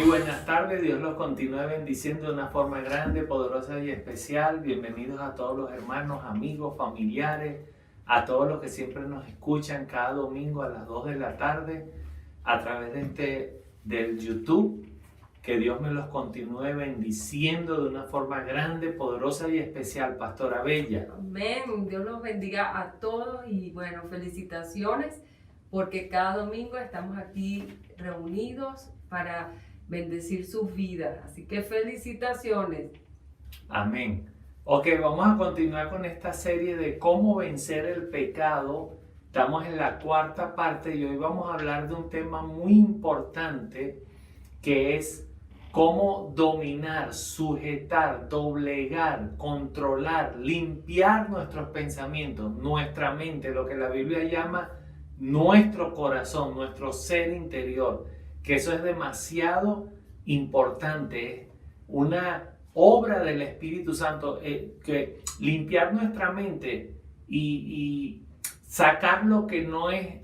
buenas tardes, Dios los continúe bendiciendo de una forma grande, poderosa y especial. Bienvenidos a todos los hermanos, amigos, familiares, a todos los que siempre nos escuchan cada domingo a las 2 de la tarde a través del YouTube. Que Dios me los continúe bendiciendo de una forma grande, poderosa y especial. Pastora Bella. Amén. Dios los bendiga a todos y bueno, felicitaciones porque cada domingo estamos aquí reunidos para bendecir sus vidas. Así que felicitaciones. Amén. Ok, vamos a continuar con esta serie de cómo vencer el pecado. Estamos en la cuarta parte y hoy vamos a hablar de un tema muy importante que es cómo dominar, sujetar, doblegar, controlar, limpiar nuestros pensamientos, nuestra mente, lo que la Biblia llama nuestro corazón, nuestro ser interior, que eso es demasiado importante, es una obra del Espíritu Santo, que limpiar nuestra mente y sacar lo que no es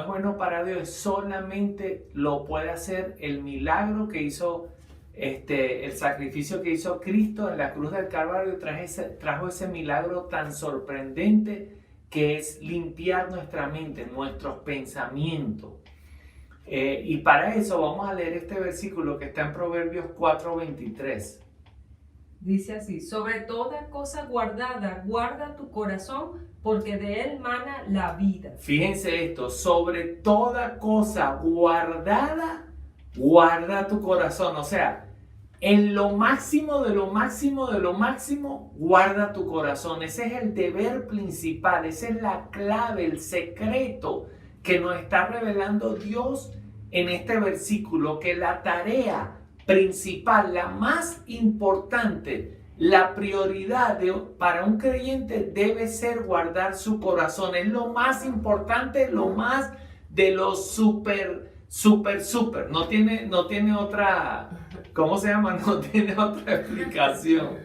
bueno para Dios, solamente lo puede hacer el milagro que hizo el sacrificio que hizo Cristo en la cruz del Calvario. Trajo ese milagro tan sorprendente que es limpiar nuestra mente, nuestros pensamientos. Y para eso vamos a leer este versículo que está en Proverbios 4:23. Dice así: sobre toda cosa guardada, guarda tu corazón, porque de él mana la vida. Fíjense esto, sobre toda cosa guardada, guarda tu corazón. O sea, en lo máximo de lo máximo de lo máximo, guarda tu corazón. Ese es el deber principal, esa es la clave, el secreto que nos está revelando Dios en este versículo, que la tarea principal, la más importante, la prioridad para un creyente debe ser guardar su corazón. Es lo más importante, lo más de lo súper. No tiene otra, ¿cómo se llama? No tiene otra explicación.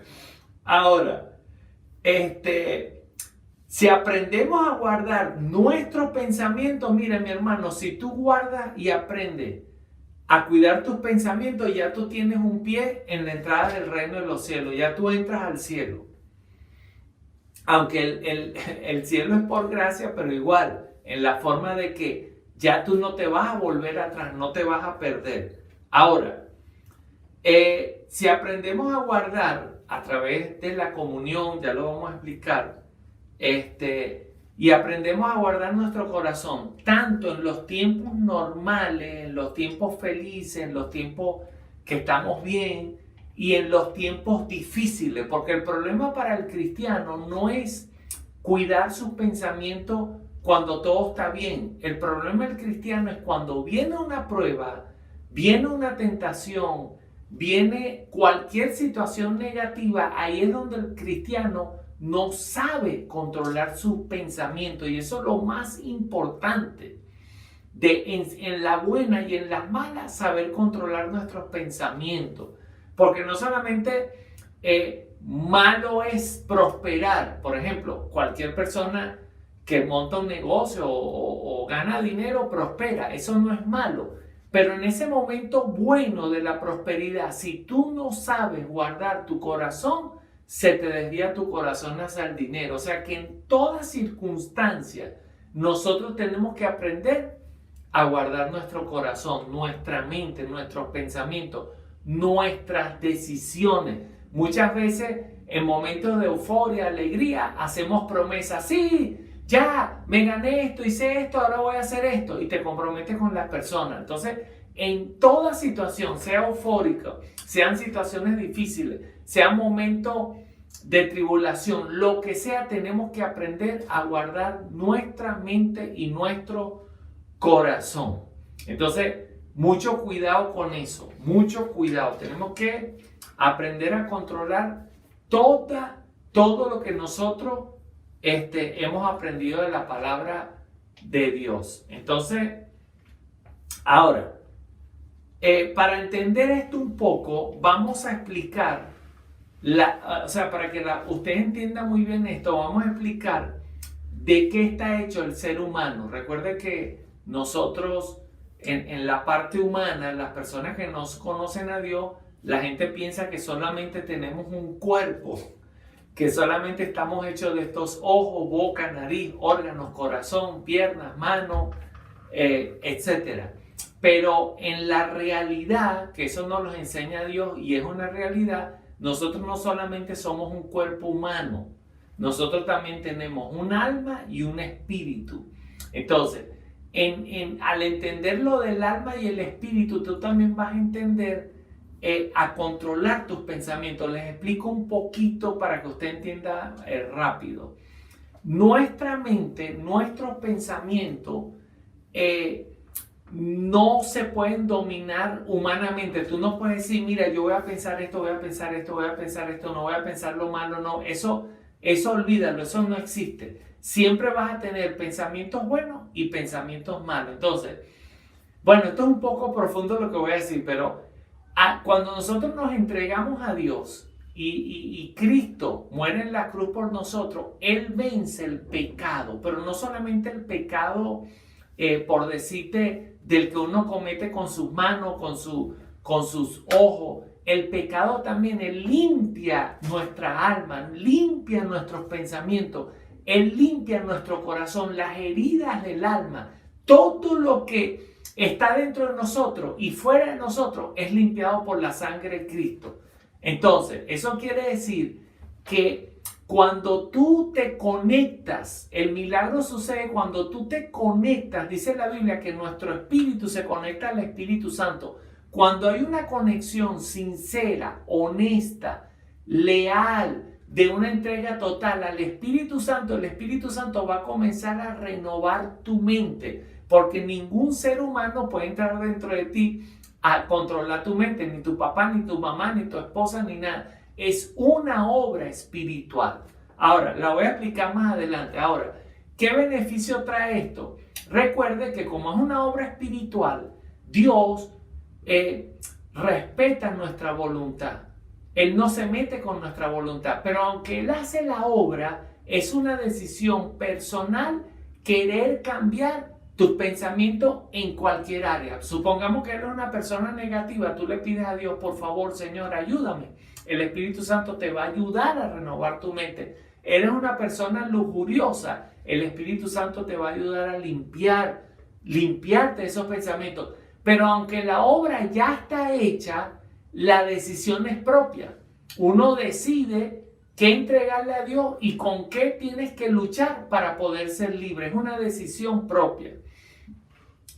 Ahora, si aprendemos a guardar nuestros pensamientos, mira mi hermano, si tú guardas y aprendes a cuidar tus pensamientos, ya tú tienes un pie en la entrada del reino de los cielos, ya tú entras al cielo. Aunque el cielo es por gracia, pero igual, en la forma de que ya tú no te vas a volver atrás, no te vas a perder. Ahora, si aprendemos a guardar a través de la comunión, ya lo vamos a explicar, y aprendemos a guardar nuestro corazón, tanto en los tiempos normales, en los tiempos felices, en los tiempos que estamos bien y en los tiempos difíciles, porque el problema para el cristiano no es cuidar sus pensamientos cuando todo está bien. El problema del cristiano es cuando viene una prueba, viene una tentación, viene cualquier situación negativa. Ahí es donde el cristiano no sabe controlar sus pensamientos, y eso es lo más importante en la buena y en las malas, saber controlar nuestros pensamientos, porque no solamente malo es prosperar. Por ejemplo, cualquier persona que monta un negocio o gana dinero prospera, eso no es malo. Pero en ese momento bueno de la prosperidad, si tú no sabes guardar tu corazón, se te desvía tu corazón hacia el dinero. O sea que en toda circunstancia nosotros tenemos que aprender a guardar nuestro corazón, nuestra mente, nuestros pensamientos, nuestras decisiones. Muchas veces en momentos de euforia, alegría, hacemos promesas. Sí, ya me gané esto, hice esto, ahora voy a hacer esto, y te comprometes con las personas. Entonces, en toda situación, sea eufórica, sean situaciones difíciles, sean momentos de tribulación, lo que sea, tenemos que aprender a guardar nuestra mente y nuestro corazón. Entonces, mucho cuidado con eso, mucho cuidado. Tenemos que aprender a controlar todo lo que nosotros hemos aprendido de la palabra de Dios. Entonces, ahora, para entender esto un poco, vamos a explicar, para que usted entienda muy bien esto, vamos a explicar de qué está hecho el ser humano. Recuerde que nosotros en la parte humana, las personas que no conocen a Dios, la gente piensa que solamente tenemos un cuerpo, que solamente estamos hechos de estos ojos, boca, nariz, órganos, corazón, piernas, manos, etc. Pero en la realidad, que eso nos lo enseña Dios y es una realidad, nosotros no solamente somos un cuerpo humano, nosotros también tenemos un alma y un espíritu. Entonces, al entender lo del alma y el espíritu, tú también vas a entender a controlar tus pensamientos. Les explico un poquito para que usted entienda rápido. Nuestra mente, nuestros pensamientos no se pueden dominar humanamente. Tú no puedes decir, mira, yo voy a pensar esto, voy a pensar esto, voy a pensar esto, no voy a pensar lo malo, no. Eso olvídalo, eso no existe. Siempre vas a tener pensamientos buenos y pensamientos malos. Entonces, bueno, esto es un poco profundo lo que voy a decir, pero cuando nosotros nos entregamos a Dios y Cristo muere en la cruz por nosotros, Él vence el pecado, pero no solamente el pecado, por decirte, del que uno comete con sus manos, con sus ojos. El pecado también, Él limpia nuestra alma, limpia nuestros pensamientos, Él limpia nuestro corazón, las heridas del alma, todo lo que está dentro de nosotros y fuera de nosotros es limpiado por la sangre de Cristo. Entonces, eso quiere decir que cuando tú te conectas, el milagro sucede cuando tú te conectas. Dice la Biblia que nuestro espíritu se conecta al Espíritu Santo. Cuando hay una conexión sincera, honesta, leal, de una entrega total al Espíritu Santo, el Espíritu Santo va a comenzar a renovar tu mente, porque ningún ser humano puede entrar dentro de ti a controlar tu mente, ni tu papá, ni tu mamá, ni tu esposa, ni nada. Es una obra espiritual. Ahora, la voy a explicar más adelante. Ahora, ¿qué beneficio trae esto? Recuerde que como es una obra espiritual, Dios respeta nuestra voluntad. Él no se mete con nuestra voluntad, pero aunque Él hace la obra, es una decisión personal querer cambiar tus pensamientos en cualquier área. Supongamos que eres una persona negativa, tú le pides a Dios, por favor, Señor, ayúdame. El Espíritu Santo te va a ayudar a renovar tu mente. Eres una persona lujuriosa, el Espíritu Santo te va a ayudar a limpiarte esos pensamientos. Pero aunque la obra ya está hecha, la decisión es propia. Uno decide qué entregarle a Dios y con qué tienes que luchar para poder ser libre. Es una decisión propia.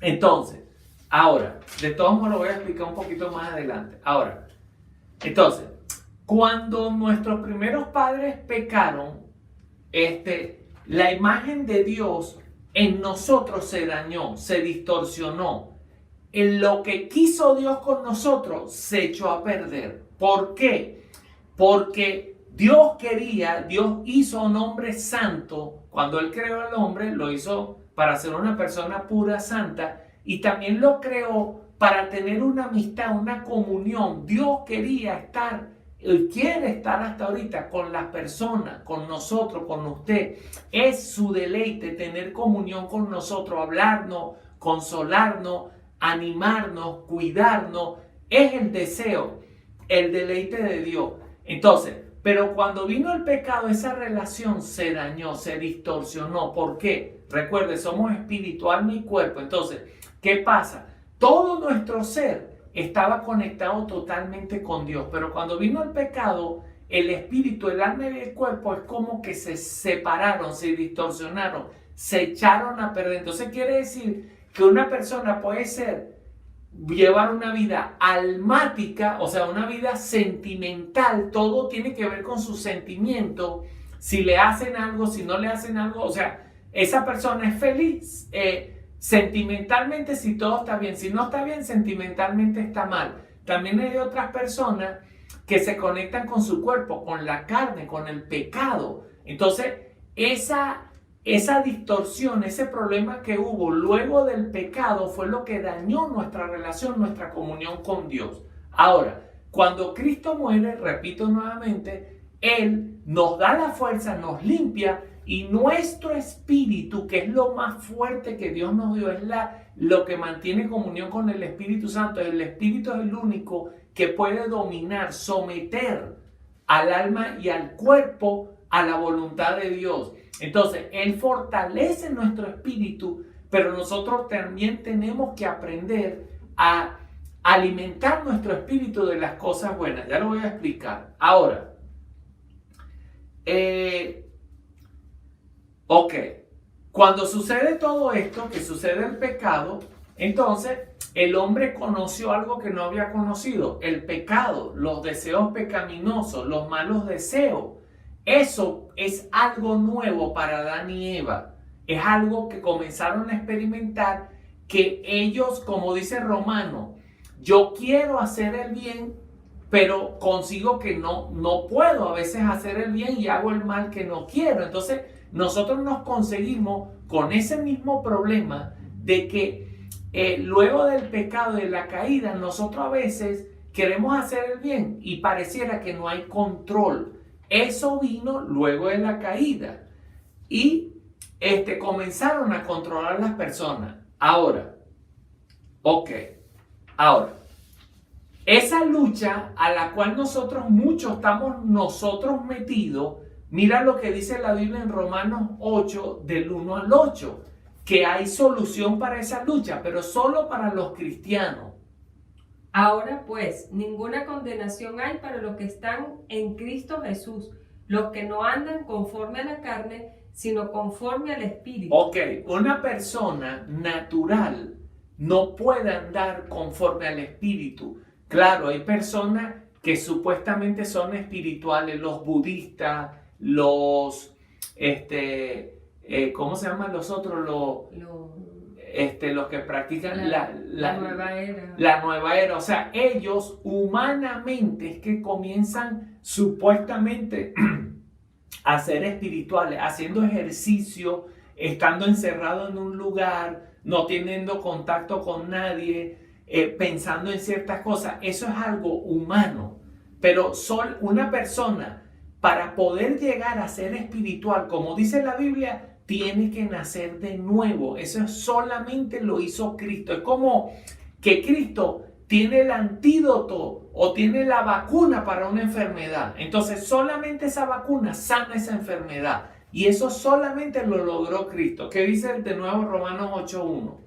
Entonces, ahora, de todos modos lo voy a explicar un poquito más adelante. Ahora, entonces, cuando nuestros primeros padres pecaron, la imagen de Dios en nosotros se dañó, se distorsionó. En lo que quiso Dios con nosotros se echó a perder. ¿Por qué? Porque Dios hizo a un hombre santo. Cuando Él creó al hombre, lo hizo para ser una persona pura, santa, y también lo creó para tener una amistad, una comunión. Dios quería estar, Él quiere estar hasta ahorita con las personas, con nosotros, con usted. Es su deleite tener comunión con nosotros, hablarnos, consolarnos, animarnos, cuidarnos. Es el deseo, el deleite de Dios. Entonces, pero cuando vino el pecado, esa relación se dañó, se distorsionó. ¿Por qué? Recuerde, somos espíritu, alma y cuerpo. Entonces, ¿qué pasa? Todo nuestro ser estaba conectado totalmente con Dios. Pero cuando vino el pecado, el espíritu, el alma y el cuerpo es como que se separaron, se distorsionaron, se echaron a perder. Entonces quiere decir que una persona puede llevar una vida almática, o sea, una vida sentimental. Todo tiene que ver con sus sentimientos. Si le hacen algo, si no le hacen algo, o sea, esa persona es feliz sentimentalmente si todo está bien. Si no está bien, sentimentalmente está mal. También hay otras personas que se conectan con su cuerpo, con la carne, con el pecado. Entonces, esa distorsión, ese problema que hubo luego del pecado fue lo que dañó nuestra relación, nuestra comunión con Dios. Ahora, cuando Cristo muere, repito nuevamente, Él nos da la fuerza, nos limpia y nuestro espíritu, que es lo más fuerte que Dios nos dio, es lo que mantiene comunión con el Espíritu Santo. El Espíritu es el único que puede dominar, someter al alma y al cuerpo a la voluntad de Dios. Entonces, Él fortalece nuestro espíritu, pero nosotros también tenemos que aprender a alimentar nuestro espíritu de las cosas buenas. Ya lo voy a explicar. Ahora, cuando sucede todo esto, que sucede el pecado, entonces el hombre conoció algo que no había conocido, el pecado, los deseos pecaminosos, los malos deseos. Eso es algo nuevo para Adán y Eva. Es algo que comenzaron a experimentar, que ellos, como dice Romano, yo quiero hacer el bien, pero consigo que no puedo a veces hacer el bien y hago el mal que no quiero. Entonces nosotros nos conseguimos con ese mismo problema de que luego del pecado, de la caída, nosotros a veces queremos hacer el bien y pareciera que no hay control. Eso vino luego de la caída y comenzaron a controlar las personas. Ahora, esa lucha a la cual muchos estamos metidos, mira lo que dice la Biblia en Romanos 8, del 1 al 8, que hay solución para esa lucha, pero solo para los cristianos. Ahora pues, ninguna condenación hay para los que están en Cristo Jesús, los que no andan conforme a la carne, sino conforme al Espíritu. Una persona natural no puede andar conforme al Espíritu. Claro, hay personas que supuestamente son espirituales, los budistas, los, ¿cómo se llaman los otros? Los que practican la nueva era. La nueva era. O sea, ellos humanamente es que comienzan supuestamente a ser espirituales, haciendo ejercicio, estando encerrado en un lugar, no teniendo contacto con nadie, pensando en ciertas cosas. Eso es algo humano. Pero una persona, para poder llegar a ser espiritual, como dice la Biblia, tiene que nacer de nuevo. Eso solamente lo hizo Cristo. Es como que Cristo tiene el antídoto o tiene la vacuna para una enfermedad. Entonces solamente esa vacuna sana esa enfermedad. Y eso solamente lo logró Cristo. ¿Qué dice de nuevo Romanos 8:1?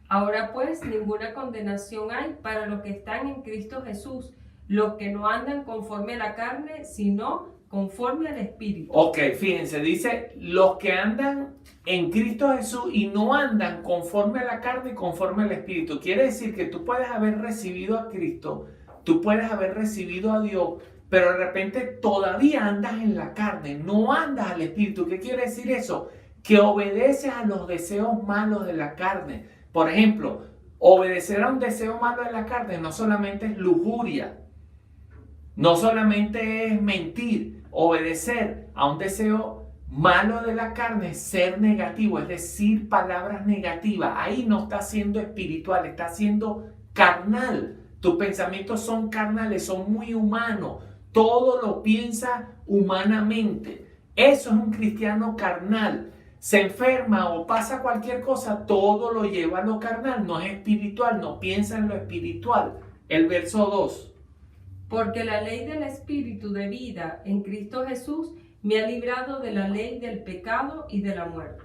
Ahora pues, ninguna condenación hay para los que están en Cristo Jesús, los que no andan conforme a la carne, sino conforme al Espíritu. Fíjense, dice los que andan en Cristo Jesús y no andan conforme a la carne y conforme al Espíritu. Quiere decir que tú puedes haber recibido a Cristo, tú puedes haber recibido a Dios, pero de repente todavía andas en la carne, no andas al Espíritu. ¿Qué quiere decir eso? Que obedeces a los deseos malos de la carne. Por ejemplo, obedecer a un deseo malo de la carne no solamente es lujuria, no solamente es mentir. Obedecer a un deseo malo de la carne es ser negativo, es decir palabras negativas. Ahí no está siendo espiritual, está siendo carnal. Tus pensamientos son carnales, son muy humanos. Todo lo piensa humanamente. Eso es un cristiano carnal. Se enferma o pasa cualquier cosa, todo lo lleva a lo carnal. No es espiritual, no piensa en lo espiritual. El verso 2. Porque la ley del Espíritu de vida en Cristo Jesús me ha librado de la ley del pecado y de la muerte.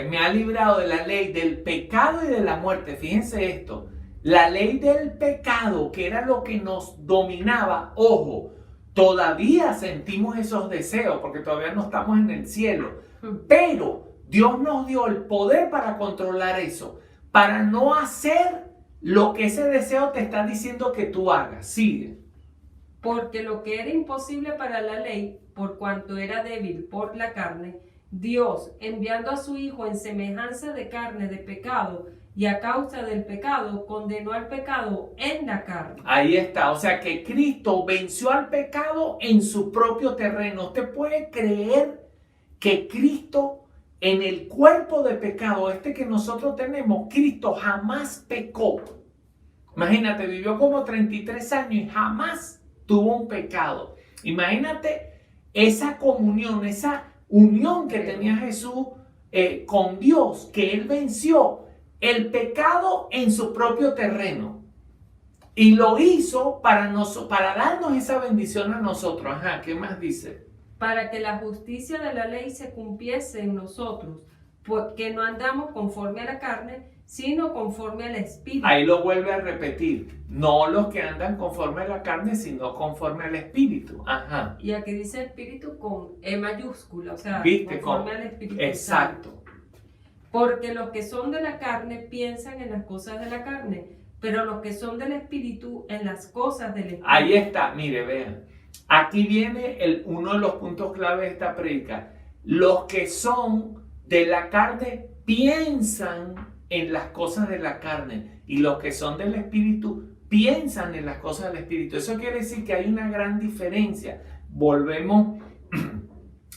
Me ha librado de la ley del pecado y de la muerte. Fíjense esto. La ley del pecado, que era lo que nos dominaba. Ojo, todavía sentimos esos deseos porque todavía no estamos en el cielo. Pero Dios nos dio el poder para controlar eso. Para no hacer lo que ese deseo te está diciendo que tú hagas. Sigue. Porque lo que era imposible para la ley, por cuanto era débil por la carne, Dios, enviando a su Hijo en semejanza de carne de pecado, y a causa del pecado, condenó al pecado en la carne. Ahí está. O sea que Cristo venció al pecado en su propio terreno. ¿Usted puede creer que Cristo, en el cuerpo de pecado, que nosotros tenemos, Cristo jamás pecó? Imagínate, vivió como 33 años y jamás tuvo un pecado. Imagínate esa comunión, esa unión que tenía Jesús con Dios, que Él venció el pecado en su propio terreno. Y lo hizo para darnos esa bendición a nosotros. Ajá, ¿qué más dice? Para que la justicia de la ley se cumpliese en nosotros, porque no andamos conforme a la carne, sino conforme al Espíritu. Ahí lo vuelve a repetir. No los que andan conforme a la carne, sino conforme al Espíritu. Ajá. Y aquí dice Espíritu con E mayúscula, o sea, ¿Viste? conforme al Espíritu Exacto. Santo. Porque los que son de la carne piensan en las cosas de la carne, pero los que son del Espíritu en las cosas del Espíritu. Ahí está, mire, vean. Aquí viene uno de los puntos clave de esta prédica. Los que son de la carne piensan en las cosas de la carne, y los que son del Espíritu piensan en las cosas del Espíritu. Eso quiere decir que hay una gran diferencia. Volvemos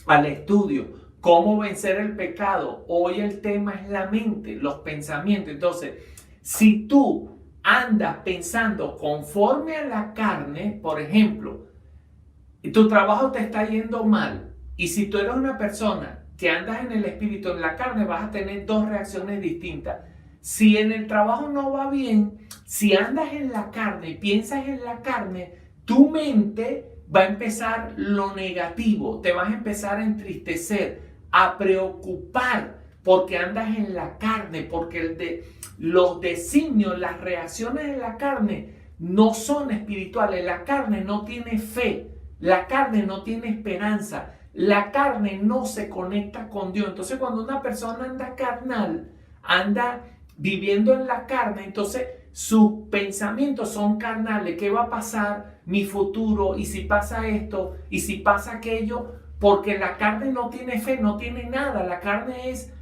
al estudio. ¿Cómo vencer el pecado? Hoy el tema es la mente, los pensamientos. Entonces, si tú andas pensando conforme a la carne, por ejemplo, tu trabajo te está yendo mal, y si tú eres una persona que andas en el espíritu, en la carne, vas a tener dos reacciones distintas. Si en el trabajo no va bien, si andas en la carne y piensas en la carne, tu mente va a empezar lo negativo, te vas a empezar a entristecer, a preocupar, porque andas en la carne, porque los designios, las reacciones de la carne no son espirituales. La carne no tiene fe, la carne no tiene esperanza, la carne no se conecta con Dios. Entonces, cuando una persona anda carnal, anda viviendo en la carne, entonces sus pensamientos son carnales. ¿Qué va a pasar? Mi futuro, y si pasa esto, y si pasa aquello, porque la carne no tiene fe, no tiene nada. La carne es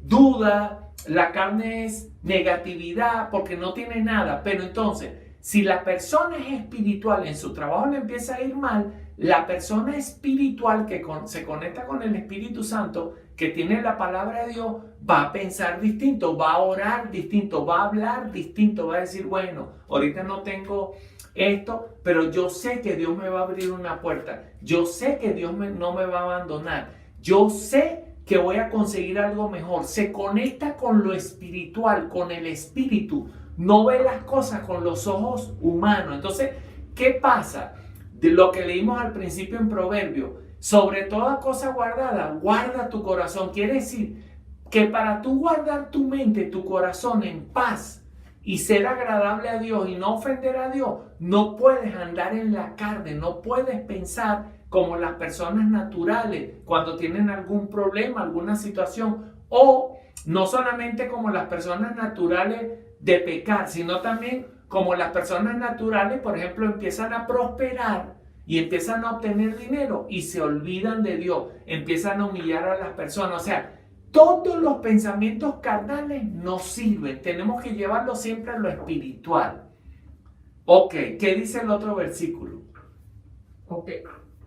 duda, la carne es negatividad, porque no tiene nada. Pero entonces, si la persona es espiritual, en su trabajo le empieza a ir mal, la persona espiritual que se conecta con el Espíritu Santo, que tiene la palabra de Dios, va a pensar distinto, va a orar distinto, va a hablar distinto, va a decir, bueno, ahorita no tengo esto, pero yo sé que Dios me va a abrir una puerta, yo sé que Dios no me va a abandonar, yo sé que voy a conseguir algo mejor. Se conecta con lo espiritual, con el Espíritu, no ve las cosas con los ojos humanos. Entonces, ¿qué pasa? De lo que leímos al principio en Proverbio, sobre toda cosa guardada, guarda tu corazón. Quiere decir que para tú guardar tu mente, tu corazón en paz y ser agradable a Dios y no ofender a Dios, no puedes andar en la carne, no puedes pensar como las personas naturales cuando tienen algún problema, alguna situación, o no solamente como las personas naturales de pecar, sino también como las personas naturales, por ejemplo, empiezan a prosperar y empiezan a obtener dinero y se olvidan de Dios, empiezan a humillar a las personas. O sea, todos los pensamientos carnales no sirven, tenemos que llevarlo siempre a lo espiritual. Ok, ¿qué dice el otro versículo? Ok,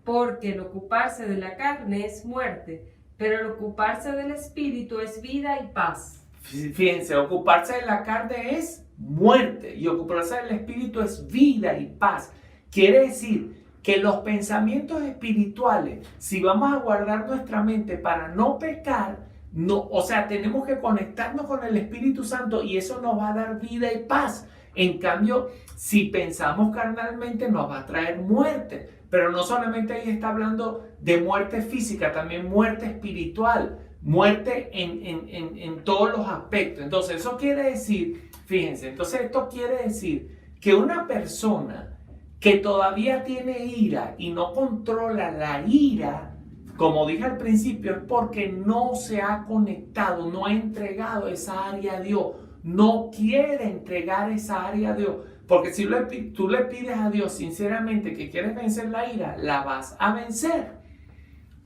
porque el ocuparse de la carne es muerte, pero el ocuparse del espíritu es vida y paz. Fíjense, ocuparse de la carne es muerte y ocuparse del espíritu es vida y paz. Quiere decir que los pensamientos espirituales, si vamos a guardar nuestra mente para no pecar, o sea, tenemos que conectarnos con el Espíritu Santo y eso nos va a dar vida y paz. En cambio, si pensamos carnalmente, nos va a traer muerte. Pero no solamente ahí está hablando de muerte física, también muerte espiritual, muerte en todos los aspectos. Entonces, eso quiere decir, fíjense, entonces esto quiere decir que una persona que todavía tiene ira y no controla la ira, como dije al principio, es porque no se ha conectado, no ha entregado esa área a Dios, no quiere entregar esa área a Dios. Porque si tú le pides a Dios sinceramente que quieres vencer la ira, la vas a vencer.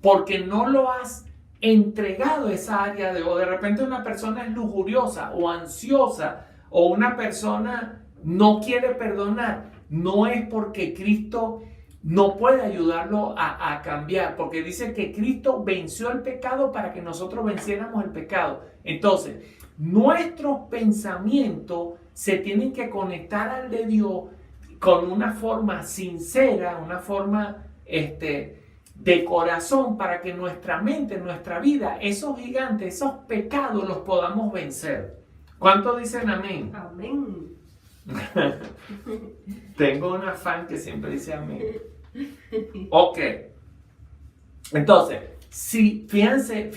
Porque no lo has entregado esa área de Dios. O de repente una persona es lujuriosa o ansiosa, o una persona no quiere perdonar. No es porque Cristo no puede ayudarlo a cambiar, porque dice que Cristo venció el pecado para que nosotros venciéramos el pecado. Entonces, nuestros pensamientos se tienen que conectar al de Dios con una forma sincera, una forma de corazón para que nuestra mente, nuestra vida, esos gigantes, esos pecados los podamos vencer. ¿Cuántos dicen amén? Amén. Tengo una fan que siempre dice amén. Ok. Entonces, fíjense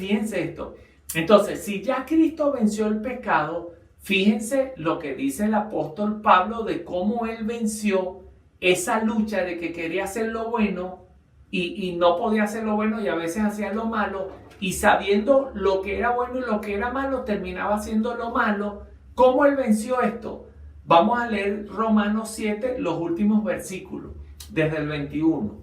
esto. Entonces, si ya Cristo venció el pecado, fíjense lo que dice el apóstol Pablo de cómo él venció esa lucha de que quería hacer lo bueno y no podía hacer lo bueno y a veces hacía lo malo, y sabiendo lo que era bueno y lo que era malo, terminaba haciendo lo malo. ¿Cómo él venció esto? Vamos a leer Romanos 7, los últimos versículos, desde el 21.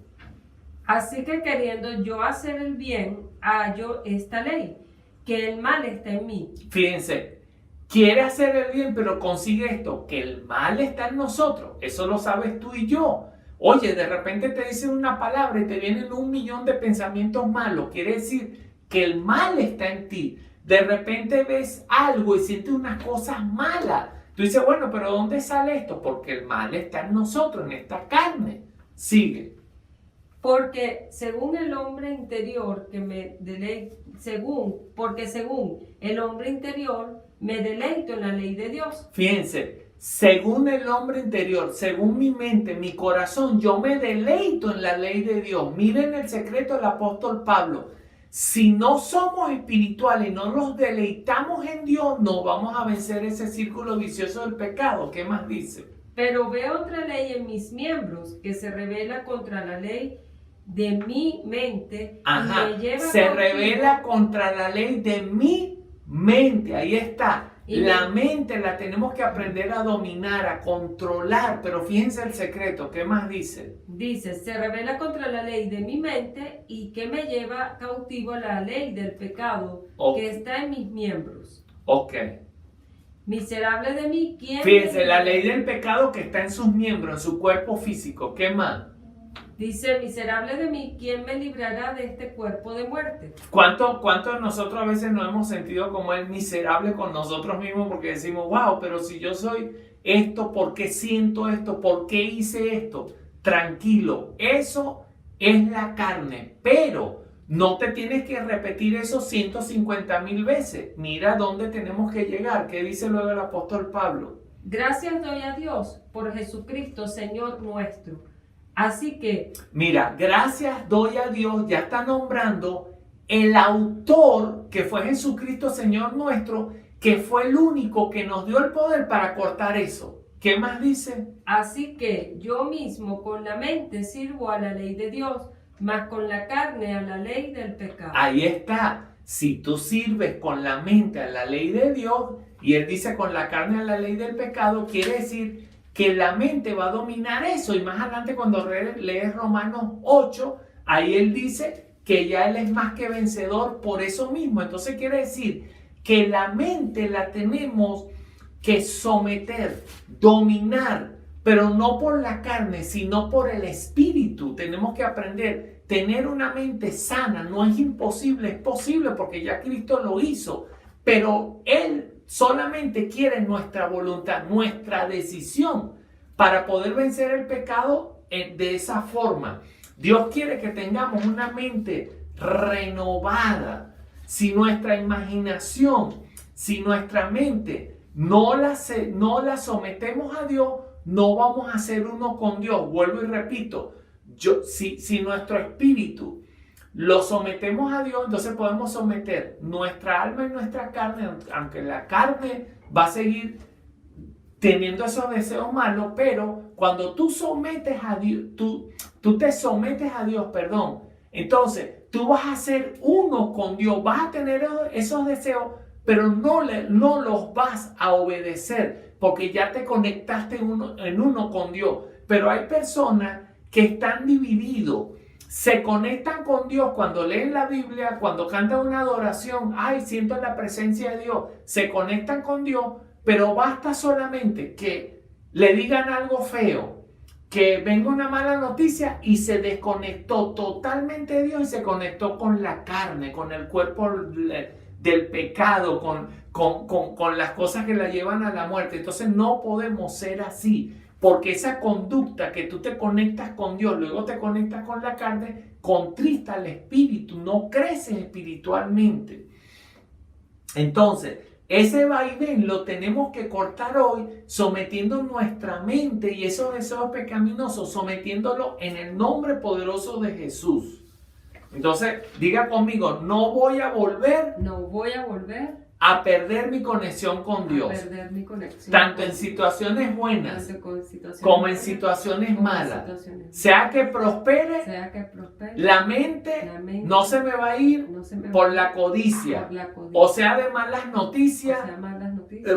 Así que queriendo yo hacer el bien, hallo esta ley, que el mal está en mí. Fíjense, quiere hacer el bien, pero consigue esto, que el mal está en nosotros. Eso lo sabes tú y yo. Oye, de repente te dicen una palabra y te vienen 1.000.000 de pensamientos malos. Quiere decir que el mal está en ti. De repente ves algo y sientes unas cosas malas. Tú dices, bueno, pero ¿dónde sale esto? Porque el mal está en nosotros, en esta carne. Sigue. Porque según el hombre interior según el hombre interior me deleito en la ley de Dios. Fíjense, según el hombre interior, según mi mente, mi corazón, yo me deleito en la ley de Dios. Miren el secreto del apóstol Pablo. Si no somos espirituales y no nos deleitamos en Dios, no vamos a vencer ese círculo vicioso del pecado. ¿Qué más dice? Pero veo otra ley en mis miembros que se revela contra la ley de mi mente. Ajá, y me lleva se revela contra la ley de mi mente. Ahí está. La mente la tenemos que aprender a dominar, a controlar. Pero fíjense el secreto. ¿Qué más dice? Dice, se revela contra la ley de mi mente y que me lleva cautivo a la ley del pecado que está en mis miembros. Ok. Miserable de mí, ¿quién? Fíjense, la ley del pecado que está en sus miembros, en su cuerpo físico. ¿Qué más? Dice, miserable de mí, ¿quién me librará de este cuerpo de muerte? ¿Cuánto de nosotros a veces nos hemos sentido como el miserable con nosotros mismos porque decimos, wow, pero si yo soy esto, ¿por qué siento esto? ¿Por qué hice esto? Tranquilo, eso es la carne, pero no te tienes que repetir eso 150,000 veces. Mira dónde tenemos que llegar. ¿Qué dice luego el apóstol Pablo? Gracias doy a Dios por Jesucristo, Señor nuestro. Así que, mira, gracias doy a Dios, ya está nombrando el autor que fue Jesucristo, Señor nuestro, que fue el único que nos dio el poder para cortar eso. ¿Qué más dice? Así que yo mismo con la mente sirvo a la ley de Dios, mas con la carne a la ley del pecado. Ahí está. Si tú sirves con la mente a la ley de Dios, y él dice con la carne a la ley del pecado, quiere decir que la mente va a dominar eso. Y más adelante cuando lees Romanos 8, ahí él dice que ya él es más que vencedor por eso mismo. Entonces quiere decir que la mente la tenemos que someter, dominar, pero no por la carne, sino por el espíritu. Tenemos que aprender, tener una mente sana. No es imposible, es posible porque ya Cristo lo hizo, pero él solamente quiere nuestra voluntad, nuestra decisión para poder vencer el pecado de esa forma. Dios quiere que tengamos una mente renovada. Si nuestra imaginación, si nuestra mente no la sometemos a Dios, no vamos a ser uno con Dios. Vuelvo y repito, si nuestro espíritu lo sometemos a Dios, entonces podemos someter nuestra alma y nuestra carne, aunque la carne va a seguir teniendo esos deseos malos, pero cuando tú sometes a Dios, tú te sometes a Dios, perdón, entonces tú vas a ser uno con Dios, vas a tener esos deseos, pero no los vas a obedecer, porque ya te conectaste en uno con Dios. Pero hay personas que están divididos. Se conectan con Dios cuando leen la Biblia, cuando cantan una adoración. Ay, siento la presencia de Dios. Se conectan con Dios, pero basta solamente que le digan algo feo, que venga una mala noticia y se desconectó totalmente de Dios y se conectó con la carne, con el cuerpo del pecado, con las cosas que la llevan a la muerte. Entonces no podemos ser así. Porque esa conducta que tú te conectas con Dios, luego te conectas con la carne, contrista al espíritu, no creces espiritualmente. Entonces, ese vaivén lo tenemos que cortar hoy, sometiendo nuestra mente y esos deseos pecaminosos, sometiéndolo en el nombre poderoso de Jesús. Entonces, diga conmigo, no voy a volver a perder mi conexión con Dios. Tanto en situaciones buenas como en situaciones malas. Sea que prospere, la mente no se me va a ir por la codicia. O sea de malas noticias,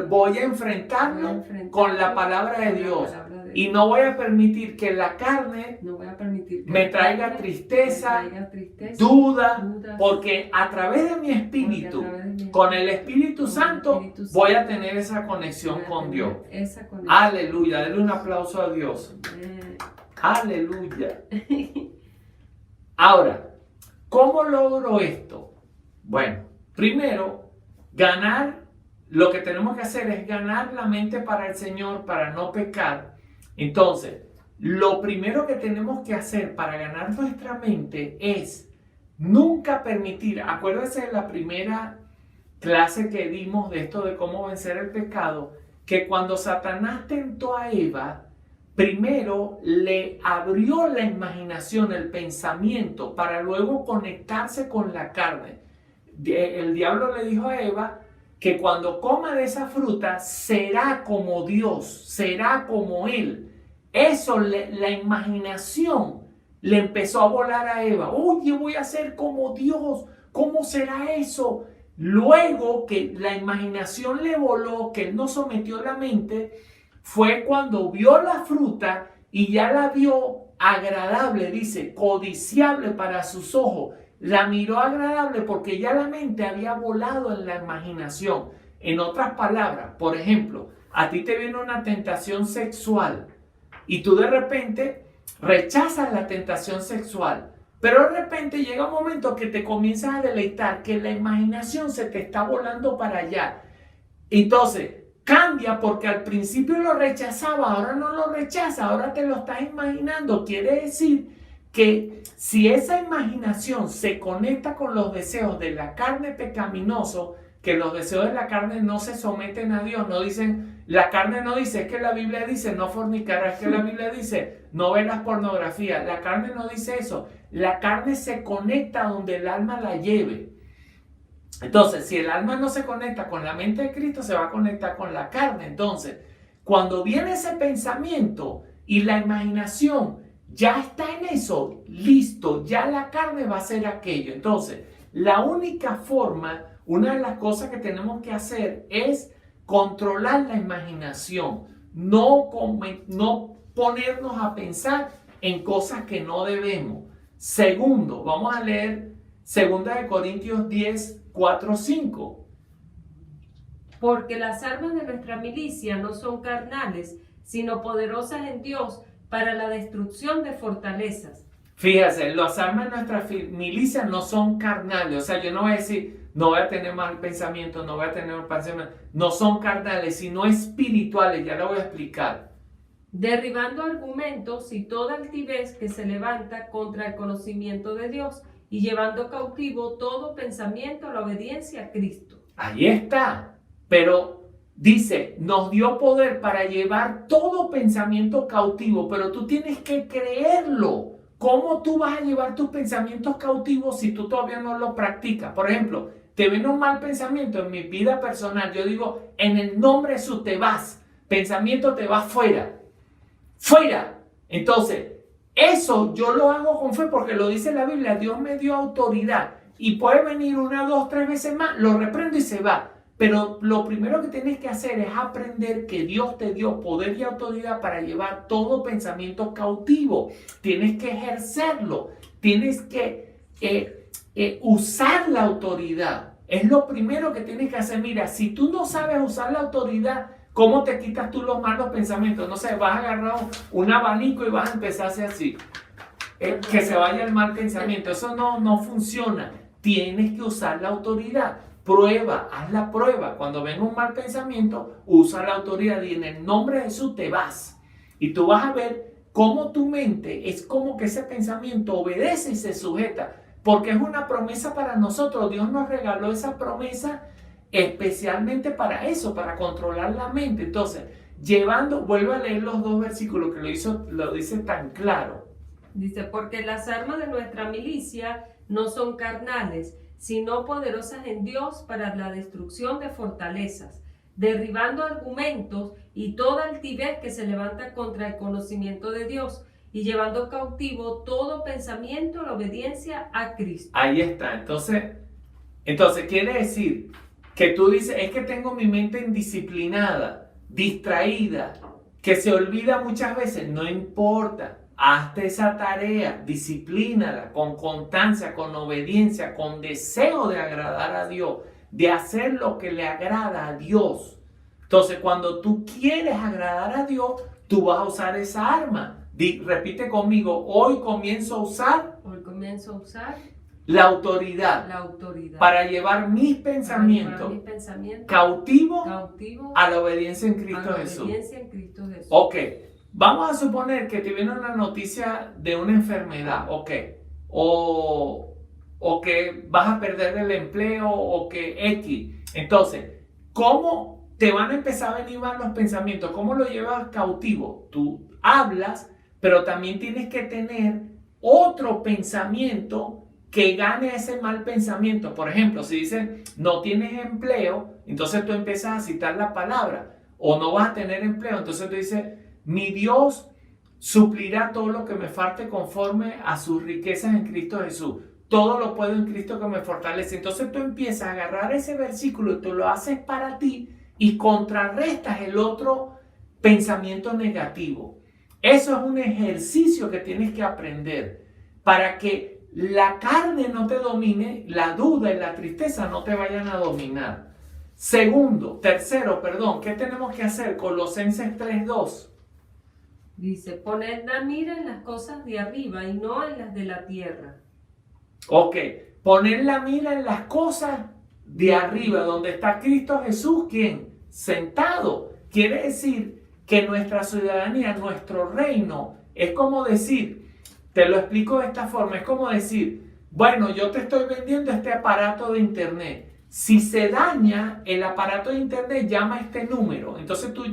voy a enfrentarlo con la palabra de Dios. Y no voy a permitir que la carne me traiga tristeza, duda, porque a través de mi espíritu, con el Espíritu Santo, voy a tener esa conexión con Dios. Aleluya, denle un aplauso a Dios. Aleluya. Ahora, ¿cómo logro esto? Bueno, primero, lo que tenemos que hacer es ganar la mente para el Señor, para no pecar. Entonces, lo primero que tenemos que hacer para ganar nuestra mente es nunca permitir, acuérdense de la primera clase que dimos de esto de cómo vencer el pecado, que cuando Satanás tentó a Eva, primero le abrió la imaginación, el pensamiento, para luego conectarse con la carne. El diablo le dijo a Eva que cuando coma de esa fruta será como Dios, será como Él. Eso, la imaginación le empezó a volar a Eva. Oye, voy a ser como Dios, ¿cómo será eso? Luego que la imaginación le voló, que él no sometió la mente, fue cuando vio la fruta y ya la vio agradable, dice, codiciable para sus ojos. La miró agradable porque ya la mente había volado en la imaginación. En otras palabras, por ejemplo, a ti te viene una tentación sexual y tú de repente rechazas la tentación sexual. Pero de repente llega un momento que te comienzas a deleitar, que la imaginación se te está volando para allá. Entonces, cambia porque al principio lo rechazaba, ahora no lo rechaza, ahora te lo estás imaginando. Quiere decir que si esa imaginación se conecta con los deseos de la carne pecaminoso, que los deseos de la carne no se someten a Dios, no dicen, la carne no dice, es que la Biblia dice no fornicarás, es que la Biblia dice no verás pornografía, la carne no dice eso, la carne se conecta donde el alma la lleve. Entonces, si el alma no se conecta con la mente de Cristo, se va a conectar con la carne. Entonces, cuando viene ese pensamiento y la imaginación ya está en eso, listo, ya la carne va a hacer aquello. Entonces, la única forma, una de las cosas que tenemos que hacer es controlar la imaginación, no ponernos a pensar en cosas que no debemos. Segundo, vamos a leer 2 Corintios 10, 4, 5. Porque las armas de nuestra milicia no son carnales, sino poderosas en Dios para la destrucción de fortalezas. Fíjese, las armas de nuestra milicia no son carnales. O sea, yo no voy a decir, no voy a tener mal pensamiento, no voy a tener mal pensamiento. No son carnales, sino espirituales. Ya lo voy a explicar. Derribando argumentos y toda altivez que se levanta contra el conocimiento de Dios y llevando cautivo todo pensamiento a la obediencia a Cristo. Ahí está. Pero dice, nos dio poder para llevar todo pensamiento cautivo, pero tú tienes que creerlo. ¿Cómo tú vas a llevar tus pensamientos cautivos si tú todavía no lo practicas? Por ejemplo, te viene un mal pensamiento en mi vida personal. Yo digo, en el nombre de Jesús te vas. Pensamiento te va fuera. ¡Fuera! Entonces, eso yo lo hago con fe porque lo dice la Biblia. Dios me dio autoridad. Y puede venir 1, 2, 3 veces más. Lo reprendo y se va. Pero lo primero que tienes que hacer es aprender que Dios te dio poder y autoridad para llevar todo pensamiento cautivo. Tienes que ejercerlo. Tienes que usar la autoridad. Es lo primero que tienes que hacer. Mira, si tú no sabes usar la autoridad, ¿cómo te quitas tú los malos pensamientos? No sé, vas a agarrar un abanico y vas a empezar a hacer así. Que se vaya el mal pensamiento. Eso no funciona. Tienes que usar la autoridad. Prueba, haz la prueba. Cuando venga un mal pensamiento, usa la autoridad y en el nombre de Jesús te vas. Y tú vas a ver cómo tu mente es como que ese pensamiento obedece y se sujeta, porque es una promesa para nosotros. Dios nos regaló esa promesa especialmente para eso, para controlar la mente. Entonces, vuelvo a leer los dos versículos que lo dice tan claro. Dice, porque las armas de nuestra milicia no son carnales, sino poderosas en Dios para la destrucción de fortalezas, derribando argumentos y toda altivez que se levanta contra el conocimiento de Dios, y llevando cautivo todo pensamiento a la obediencia a Cristo. Ahí está. Entonces quiere decir que tú dices, es que tengo mi mente indisciplinada, distraída, que se olvida muchas veces. No importa. Hazte esa tarea, disciplínala con constancia, con obediencia, con deseo de agradar a Dios, de hacer lo que le agrada a Dios. Entonces, cuando tú quieres agradar a Dios, tú vas a usar esa arma. Repite conmigo, hoy comienzo a usar la autoridad para llevar mis pensamientos cautivo a la obediencia en Cristo Jesús. Ok. Vamos a suponer que te viene una noticia de una enfermedad, ok, o que vas a perder el empleo, o que X. Entonces, ¿cómo te van a empezar a venir mal los pensamientos? ¿Cómo lo llevas cautivo? Tú hablas, pero también tienes que tener otro pensamiento que gane ese mal pensamiento. Por ejemplo, si dicen, no tienes empleo, entonces tú empiezas a citar la palabra, o no vas a tener empleo, entonces tú dices, mi Dios suplirá todo lo que me falte conforme a sus riquezas en Cristo Jesús. Todo lo puedo en Cristo que me fortalece. Entonces tú empiezas a agarrar ese versículo y tú lo haces para ti y contrarrestas el otro pensamiento negativo. Eso es un ejercicio que tienes que aprender para que la carne no te domine, la duda y la tristeza no te vayan a dominar. Tercero, ¿qué tenemos que hacer? Colosenses 3:2. Dice, poned la mira en las cosas de arriba y no en las de la tierra. Ok, poner la mira en las cosas de arriba, donde está Cristo Jesús, ¿quién? Sentado. Quiere decir que nuestra ciudadanía, nuestro reino, es como decir, te lo explico de esta forma, es como decir, bueno, yo te estoy vendiendo este aparato de internet. Si se daña el aparato de internet, llama a este número. Entonces tú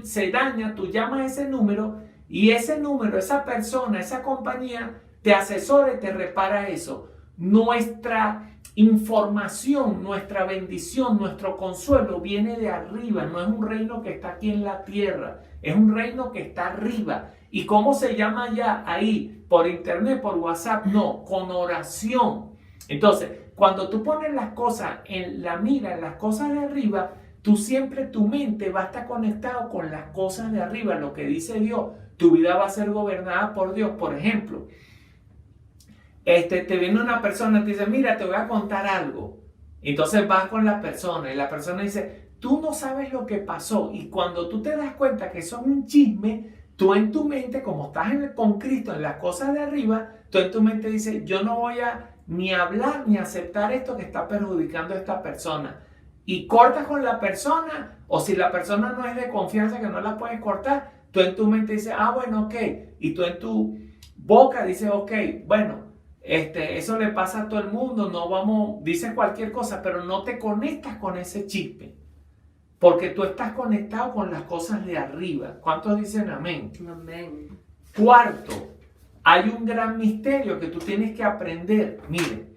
llamas a ese número y ese número, esa persona, esa compañía te asesora y te repara eso. Nuestra información, nuestra bendición, nuestro consuelo viene de arriba. No es un reino que está aquí en la tierra, es un reino que está arriba. ¿Y cómo se llama ya ahí? ¿Por internet, por WhatsApp? No, con oración. Entonces, cuando tú pones las cosas en la mira, en las cosas de arriba, tu mente va a estar conectado con las cosas de arriba, lo que dice Dios. Tu vida va a ser gobernada por Dios. Por ejemplo, te viene una persona y te dice, mira, te voy a contar algo. Entonces vas con la persona y la persona dice, tú no sabes lo que pasó. Y cuando tú te das cuenta que eso es un chisme, tú en tu mente, como estás con Cristo en las cosas de arriba, tú en tu mente dices, yo no voy a ni hablar ni aceptar esto que está perjudicando a esta persona. Y cortas con la persona, o si la persona no es de confianza que no la puedes cortar, tú en tu mente dices, bueno, ok. Y tú en tu boca dices, ok, bueno, eso le pasa a todo el mundo, dices cualquier cosa, pero no te conectas con ese chisme. Porque tú estás conectado con las cosas de arriba. ¿Cuántos dicen amén? Amén. Cuarto, hay un gran misterio que tú tienes que aprender. Miren,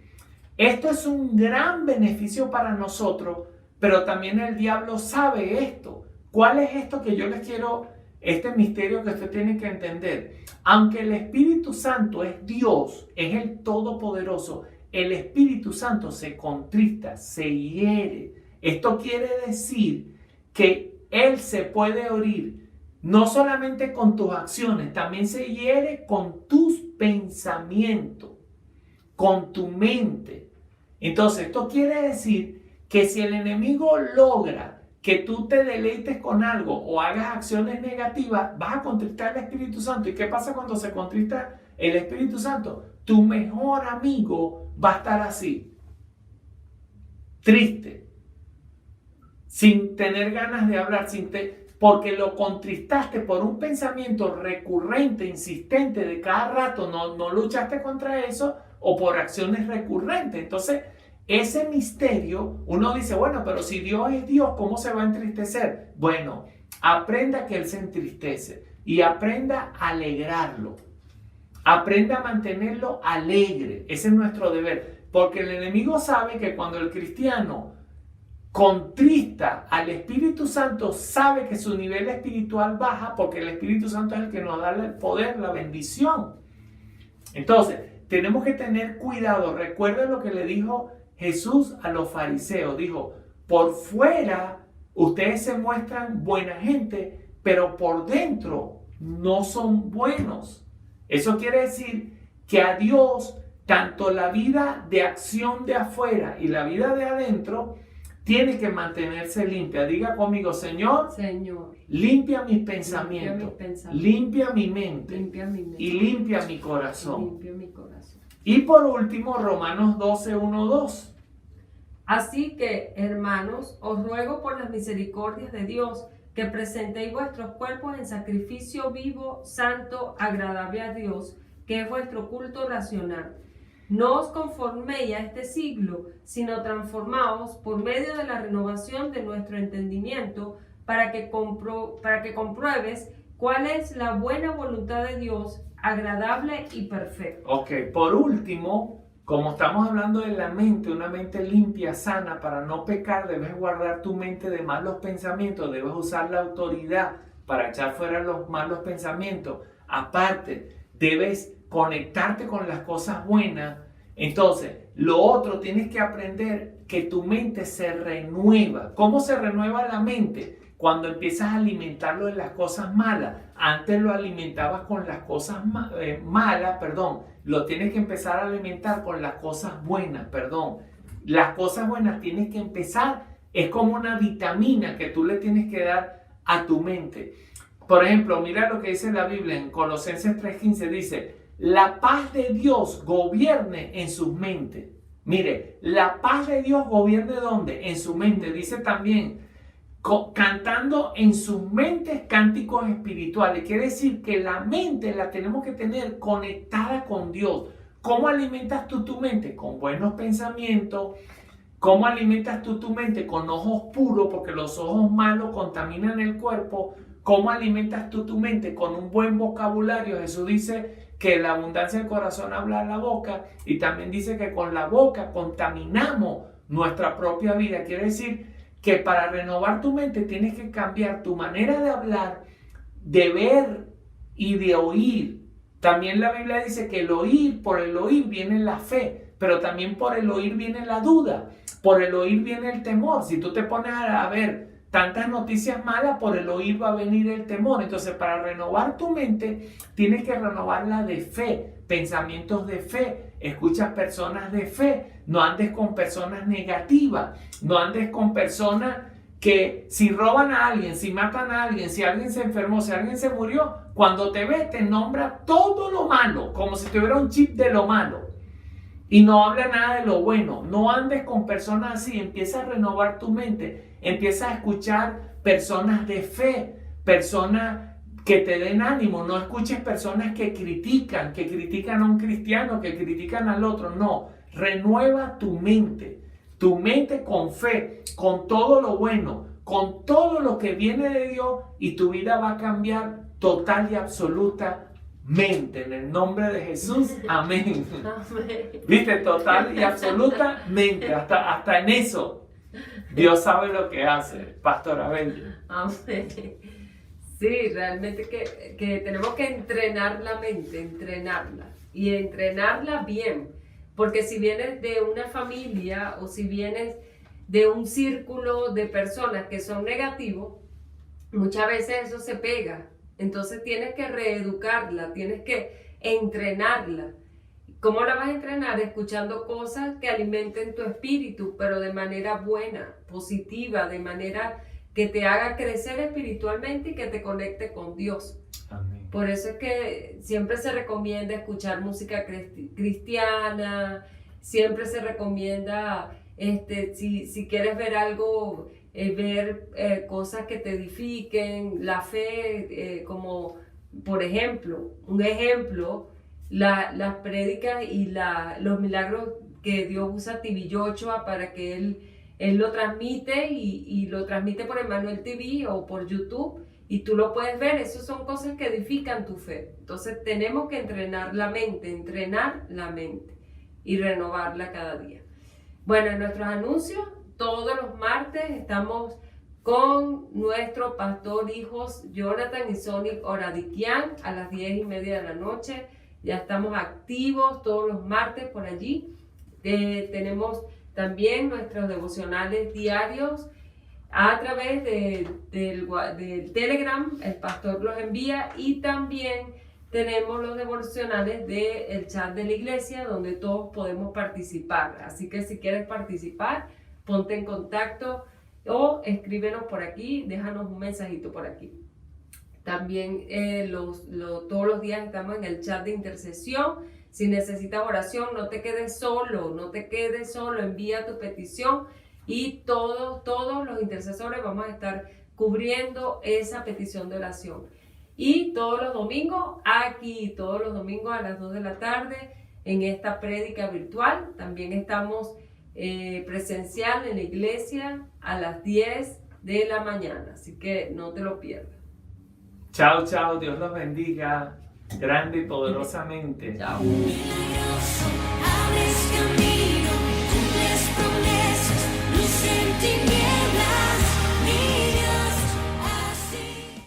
esto es un gran beneficio para nosotros, pero también el diablo sabe esto. ¿Cuál es esto que yo les quiero, este misterio que usted tiene que entender? Aunque el Espíritu Santo es Dios, es el Todopoderoso, el Espíritu Santo se contrista, se hiere. Esto quiere decir que Él se puede herir no solamente con tus acciones, también se hiere con tus pensamientos, con tu mente. Entonces, esto quiere decir que si el enemigo logra que tú te deleites con algo o hagas acciones negativas, vas a contristar al Espíritu Santo. ¿Y qué pasa cuando se contrista el Espíritu Santo? Tu mejor amigo va a estar así, triste, sin tener ganas de hablar, porque lo contristaste por un pensamiento recurrente, insistente de cada rato, no luchaste contra eso, o por acciones recurrentes. Entonces, ese misterio, uno dice, bueno, pero si Dios es Dios, ¿cómo se va a entristecer? Bueno, aprenda que Él se entristece y aprenda a alegrarlo. Aprenda a mantenerlo alegre. Ese es nuestro deber. Porque el enemigo sabe que cuando el cristiano contrista al Espíritu Santo, sabe que su nivel espiritual baja, porque el Espíritu Santo es el que nos da el poder, la bendición. Entonces, tenemos que tener cuidado. Recuerden lo que le dijo Jesús a los fariseos. Dijo, por fuera ustedes se muestran buena gente, pero por dentro no son buenos. Eso quiere decir que a Dios, tanto la vida de acción de afuera y la vida de adentro, tiene que mantenerse limpia. Diga conmigo, Señor, limpia mis pensamientos, limpia mi mente, y limpia mi corazón. Y por último, Romanos 12, 1, 2. Así que, hermanos, os ruego por las misericordias de Dios que presentéis vuestros cuerpos en sacrificio vivo, santo, agradable a Dios, que es vuestro culto racional. No os conforméis a este siglo, sino transformaos por medio de la renovación de nuestro entendimiento, para que compruebes cuál es la buena voluntad de Dios, agradable y perfecta. Ok, por último, como estamos hablando de la mente, una mente limpia, sana, para no pecar, debes guardar tu mente de malos pensamientos, debes usar la autoridad para echar fuera los malos pensamientos. Aparte, debes conectarte con las cosas buenas. Entonces, lo otro, tienes que aprender que tu mente se renueva. ¿Cómo se renueva la mente? Cuando empiezas a alimentarlo de las cosas malas. Antes lo alimentabas con las cosas malas, lo tienes que empezar a alimentar con las cosas buenas, Las cosas buenas tienes que empezar, es como una vitamina que tú le tienes que dar a tu mente. Por ejemplo, mira lo que dice la Biblia en Colosenses 3:15, dice, la paz de Dios gobierne en sus mentes. Mire, la paz de Dios gobierne ¿dónde? En su mente. Dice también, cantando en sus mentes cánticos espirituales. Quiere decir que la mente la tenemos que tener conectada con Dios. ¿Cómo alimentas tú tu mente? Con buenos pensamientos. ¿Cómo alimentas tú tu mente? Con ojos puros, porque los ojos malos contaminan el cuerpo. ¿Cómo alimentas tú tu mente? Con un buen vocabulario. Jesús dice que la abundancia del corazón habla a la boca, y también dice que con la boca contaminamos nuestra propia vida. Quiere decir que para renovar tu mente tienes que cambiar tu manera de hablar, de ver y de oír. También la Biblia dice que por el oír viene la fe, pero también por el oír viene la duda, por el oír viene el temor. Si tú te pones a ver tantas noticias malas, por el oír va a venir el temor. Entonces, para renovar tu mente, tienes que renovarla de fe, pensamientos de fe. Escuchas personas de fe, no andes con personas negativas, no andes con personas que si roban a alguien, si matan a alguien, si alguien se enfermó, si alguien se murió, cuando te ve te nombra todo lo malo, como si tuviera un chip de lo malo. Y no habla nada de lo bueno. No andes con personas así. Empieza a renovar tu mente. Empieza a escuchar personas de fe, personas que te den ánimo. No escuches personas que critican a un cristiano, que critican al otro. No, renueva tu mente con fe, con todo lo bueno, con todo lo que viene de Dios, y tu vida va a cambiar total y absolutamente. En el nombre de Jesús, amén. Amén. ¿Viste? Total y absolutamente. Hasta en eso Dios sabe lo que hace, Pastora Belli. Amén. Sí, realmente que tenemos que entrenar la mente, entrenarla, y entrenarla bien. Porque si vienes de una familia o si vienes de un círculo de personas que son negativos, muchas veces eso se pega. Entonces tienes que reeducarla, tienes que entrenarla. ¿Cómo la vas a entrenar? Escuchando cosas que alimenten tu espíritu, pero de manera buena, positiva, de manera que te haga crecer espiritualmente y que te conecte con Dios. Amén. Por eso es que siempre se recomienda escuchar música cristiana, siempre se recomienda si quieres ver algo, ver cosas que te edifiquen, la fe, como por ejemplo, las prédicas y los milagros que Dios usa a TV Yochoa para que él lo transmite y lo transmite por Emmanuel TV o por YouTube y tú lo puedes ver. Esas son cosas que edifican tu fe. Entonces tenemos que entrenar la mente y renovarla cada día. Bueno, en nuestros anuncios, todos los martes estamos con nuestro pastor hijos Jonathan y Sonic Oradiquian a las 10:30 de la noche. Ya estamos activos todos los martes por allí. Tenemos también nuestros devocionales diarios a través del Telegram, el pastor los envía, y también tenemos los devocionales del chat de la iglesia donde todos podemos participar. Así que si quieres participar, ponte en contacto o escríbenos por aquí, déjanos un mensajito por aquí. También todos los días estamos en el chat de intercesión. Si necesitas oración, no te quedes solo, envía tu petición y todos los intercesores vamos a estar cubriendo esa petición de oración. Y todos los domingos a las 2 de la tarde en esta prédica virtual. También estamos presencial en la iglesia a las 10 de la mañana, así que no te lo pierdas. Chao, Dios los bendiga grande y poderosamente. Chao.